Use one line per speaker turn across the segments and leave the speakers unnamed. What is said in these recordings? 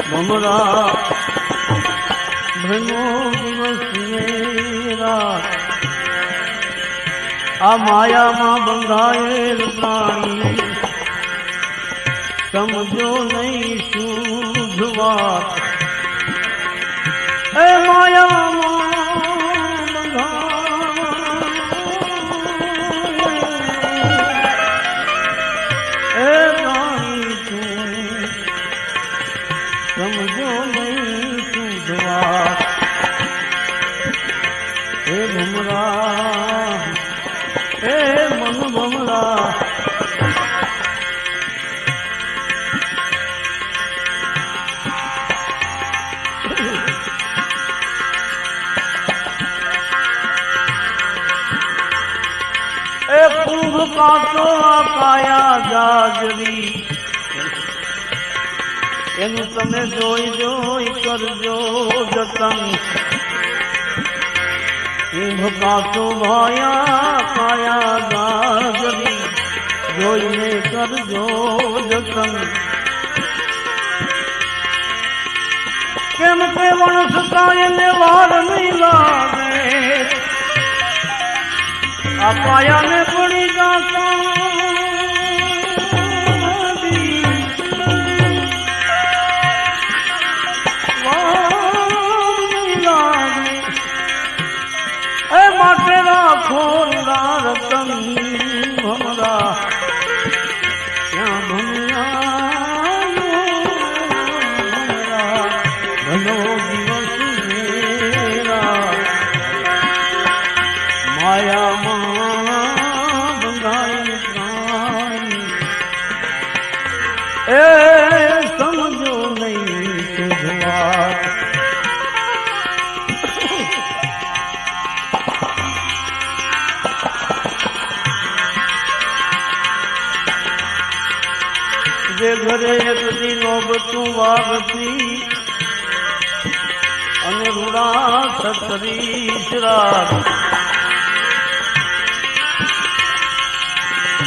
ભમરા ભ્રમો દિવસ રાત આ માયામાં બંધાયેલ પ્રાણી સમજો નહીં શુદ્ધ વાત એ માયામાં બંધાયેલ એ પ્રાણી તું સમજો નહીં શુદ્ધ વાત હે ભમરા હે મન ભમરા એ કુંભ કાચો કાયા જાજરી એનું તમે જોઈ જોઈ કરજો જતન કુંભ કાચો ભાયા કાયા જાજરી જોઈને કરજો જતન કેમ કે વણસતા એને વાર નહીં લાગે આ પાયાને પડી જાતા એ માટે રાખો રતન ભમરા ત્યાં ભમરા ભલો દિવસ મેરા માયામાં બંધાયેલ પ્રાણી એ સમજો નહીં શુદ્ધ વાત જે ઘરે એક દી નોબતું વાગતી અને રૂડા છત્રીસ રાત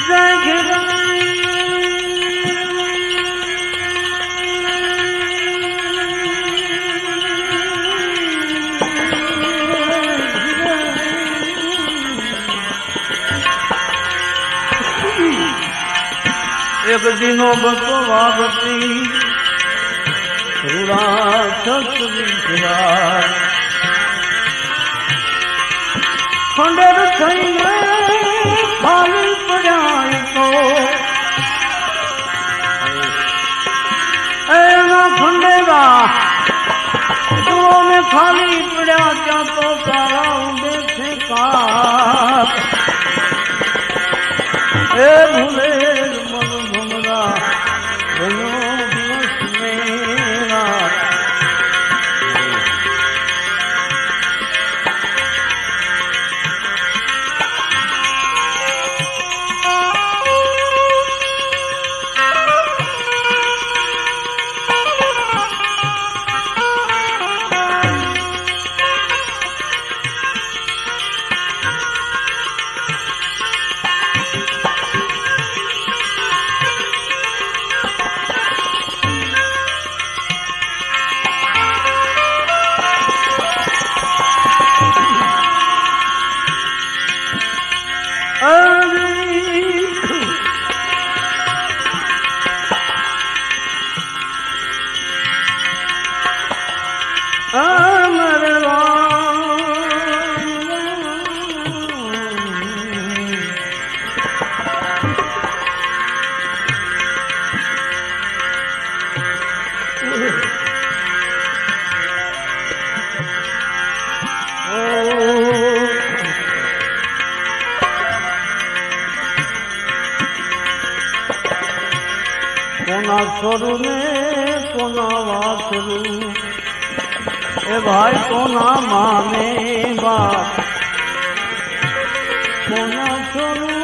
જય એક દિનો બસો વાગતી રૂડા છત્રીસ રાત ખંડેર થઈને ખાલી પડ્યા તો એના ખંડેરા ને ખાલી પડ્યા ત્યાં તો તારા ઊંડે છે કાપ એ ભૂલે કોના છોરું ને કોના વાસરું એ ભાઈ કોના માને બાપ કોના છોરું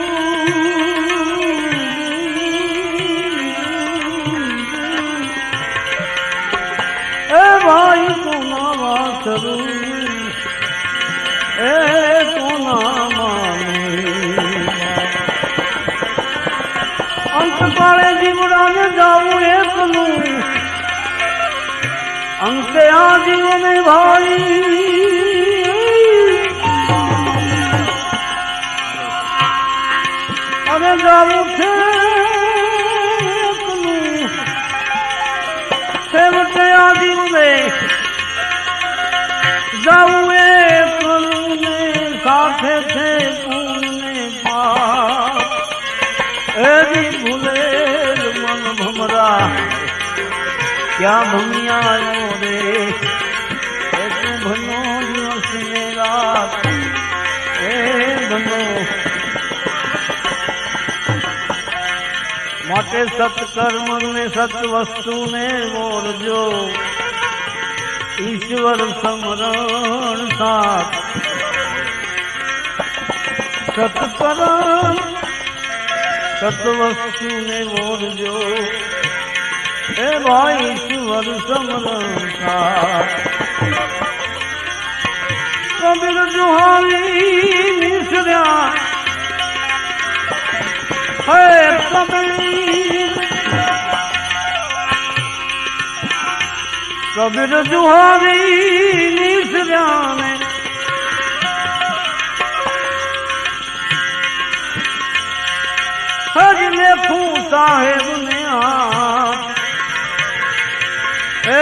એ ભાઈ કોના વાસરું એ કોના માને અંત કાળે જીવડાને છેવટે આ જીવન ભાઈ અને જાવું છે છેવટે આ જીવને જાવું એ કરુને સાથે છે પૂને પાપ એની ભૂલે મન ભમરા ક્યાં ભમિયાયો રે તું ભનો દિવસ ને રાત એ ભનો માટે સત્કર્મ ને સત વસ્તુ ને મોરજો ઈશ્વર સમરણ સાથ સત્કર્મ સત વસ્તુ ને મોરજો એ ભાઈ ઈશ્વર સમરણ સાથ કબીર જુહારી નિસર્યા હે કબીર જુહારી નિસર્યા ને હજ લેખું સાહેબ ને હે